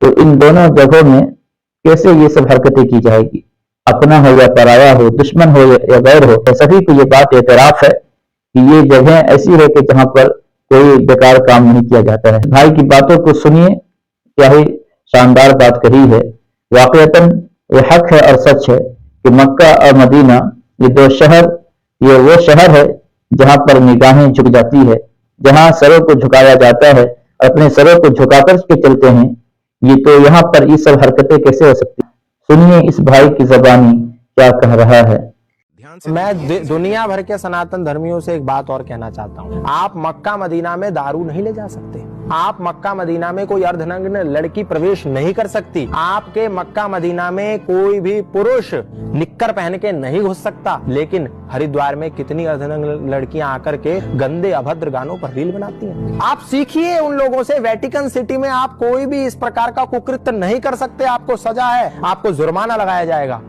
तो इन दोनों जगहों में कैसे ये सब हरकतें की जाएगी, अपना हो या पराया हो, दुश्मन हो या गैर हो, तो सभी को ये बात एतराफ है कि ये जगह ऐसी है कि जहां पर कोई बेकार काम नहीं किया जाता है। भाई की बातों को सुनिए, क्या ही शानदार बात कही है। वाकईतन ये हक है और सच है कि मक्का और मदीना ये दो शहर, ये वो शहर है जहां पर निगाहें झुक जाती है, जहां सरों को झुकाया जाता है, अपने सरों को झुकाकर के चलते हैं। ये तो यहाँ पर ये सब हरकतें कैसे हो सकती? सुनिए इस भाई की ज़बानी क्या कह रहा है। मैं दुनिया भर के सनातन धर्मियों से एक बात और कहना चाहता हूँ, आप मक्का मदीना में दारू नहीं ले जा सकते। आप मक्का मदीना में कोई अर्धनग्न लड़की प्रवेश नहीं कर सकती। आपके मक्का मदीना में कोई भी पुरुष निक्कर पहन के नहीं घुस सकता। लेकिन हरिद्वार में कितनी अर्धनग्न लड़कियां आकर के गंदे अभद्र गानों पर रील बनाती हैं। आप सीखिए उन लोगों से। वेटिकन सिटी में आप कोई भी इस प्रकार का कुकृत्य नहीं कर सकते। आपको सजा है, आपको जुर्माना लगाया जाएगा।